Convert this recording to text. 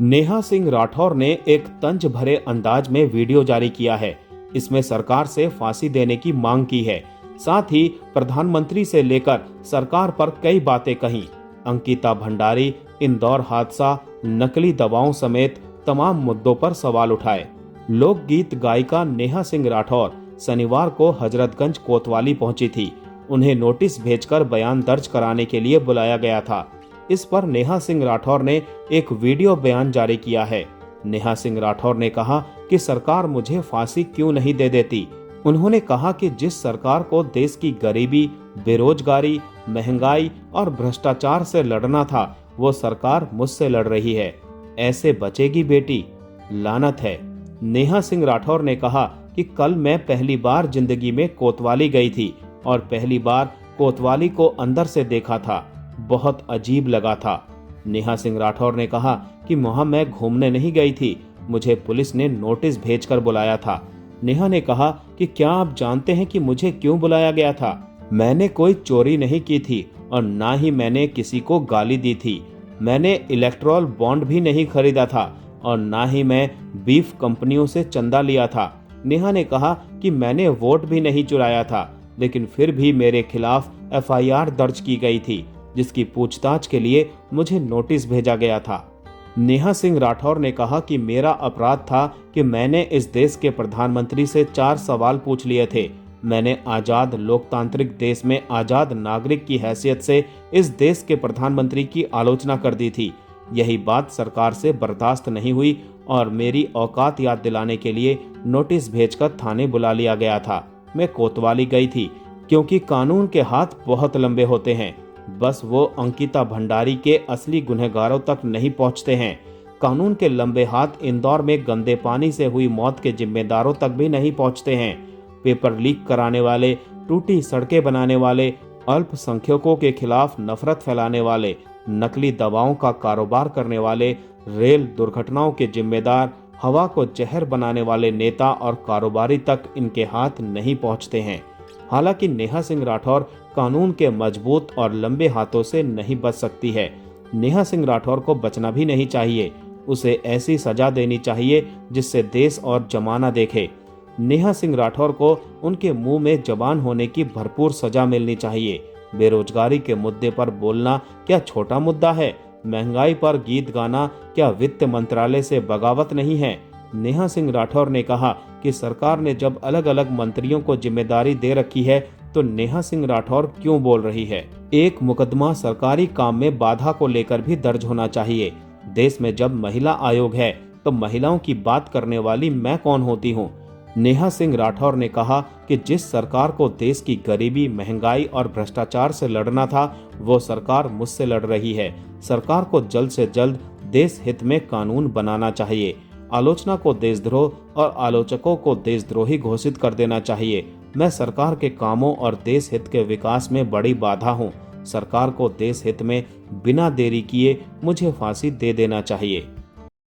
नेहा सिंह राठौर ने एक तंज भरे अंदाज में वीडियो जारी किया है। इसमें सरकार से फांसी देने की मांग की है। साथ ही प्रधानमंत्री से लेकर सरकार पर कई बातें कही। अंकिता भंडारी, इंदौर हादसा, नकली दवाओं समेत तमाम मुद्दों पर सवाल उठाए। लोकगीत गायिका नेहा सिंह राठौर शनिवार को हजरतगंज कोतवाली पहुंची थी। उन्हें नोटिस भेजकर बयान दर्ज कराने के लिए बुलाया गया था। इस पर नेहा सिंह राठौर ने एक वीडियो बयान जारी किया है। नेहा सिंह राठौर ने कहा कि सरकार मुझे फांसी क्यों नहीं दे देती। उन्होंने कहा कि जिस सरकार को देश की गरीबी, बेरोजगारी, महंगाई और भ्रष्टाचार से लड़ना था, वो सरकार मुझसे लड़ रही है। ऐसे बचेगी बेटी? लानत है। नेहा सिंह राठौर ने कहा कि कल मैं पहली बार जिंदगी में कोतवाली गई थी और पहली बार कोतवाली को अंदर से देखा था। बहुत अजीब लगा था। नेहा सिंह राठौर ने कहा कि वहां मैं घूमने नहीं गई थी, मुझे पुलिस ने नोटिस भेजकर बुलाया था। नेहा ने कहा कि क्या आप जानते हैं कि मुझे क्यों बुलाया गया था? मैंने कोई चोरी नहीं की थी और ना ही मैंने किसी को गाली दी थी। मैंने इलेक्टोरल बॉन्ड भी नहीं खरीदा था और ना ही मैं बीफ कंपनियों से चंदा लिया था। नेहा ने कहा कि मैंने वोट भी नहीं चुराया था, लेकिन फिर भी मेरे खिलाफ एफआईआर दर्ज की गई थी, जिसकी पूछताछ के लिए मुझे नोटिस भेजा गया था। नेहा सिंह राठौर ने कहा कि मेरा अपराध था कि मैंने इस देश के प्रधानमंत्री से 4 सवाल पूछ लिए थे। मैंने आजाद लोकतांत्रिक देश में आजाद नागरिक की हैसियत से इस देश के प्रधानमंत्री की आलोचना कर दी थी। यही बात सरकार से बर्दाश्त नहीं हुई और मेरी औकात याद दिलाने के लिए नोटिस भेजकर थाने बुला लिया गया था। मैं कोतवाली गई थी क्योंकि कानून के हाथ बहुत लंबे होते हैं। बस वो अंकिता भंडारी के असली गुनहगारों तक नहीं पहुंचते हैं। कानून के लंबे हाथ इंदौर में गंदे पानी से हुई मौत के जिम्मेदारों तक भी नहीं पहुंचते हैं। पेपर लीक कराने वाले, टूटी सड़कें बनाने वाले, अल्पसंख्यकों के खिलाफ नफरत फैलाने वाले, नकली दवाओं का कारोबार करने वाले, रेल दुर्घटनाओं के जिम्मेदार, हवा को जहर बनाने वाले नेता और कारोबारी तक इनके हाथ नहीं पहुंचते हैं। हालांकि नेहा सिंह राठौर कानून के मजबूत और लंबे हाथों से नहीं बच सकती है। नेहा सिंह राठौर को बचना भी नहीं चाहिए। उसे ऐसी सजा देनी चाहिए जिससे देश और जमाना देखे। नेहा सिंह राठौर को उनके मुंह में जबान होने की भरपूर सजा मिलनी चाहिए। बेरोजगारी के मुद्दे पर बोलना क्या छोटा मुद्दा है? महंगाई पर गीत गाना क्या वित्त मंत्रालय से बगावत नहीं है? नेहा सिंह राठौर ने कहा कि सरकार ने जब अलग अलग मंत्रियों को जिम्मेदारी दे रखी है तो नेहा सिंह राठौर क्यों बोल रही है? एक मुकदमा सरकारी काम में बाधा को लेकर भी दर्ज होना चाहिए। देश में जब महिला आयोग है तो महिलाओं की बात करने वाली मैं कौन होती हूँ? नेहा सिंह राठौर ने कहा कि जिस सरकार को देश की गरीबी, महंगाई और भ्रष्टाचार से लड़ना था, वो सरकार मुझसे लड़ रही है। सरकार को जल्द से जल्द देश हित में कानून बनाना चाहिए। आलोचना को देशद्रोह और आलोचकों को देशद्रोही घोषित कर देना चाहिए। मैं सरकार के कामों और देश हित के विकास में बड़ी बाधा हूँ। सरकार को देश हित में बिना देरी किए मुझे फांसी दे देना चाहिए।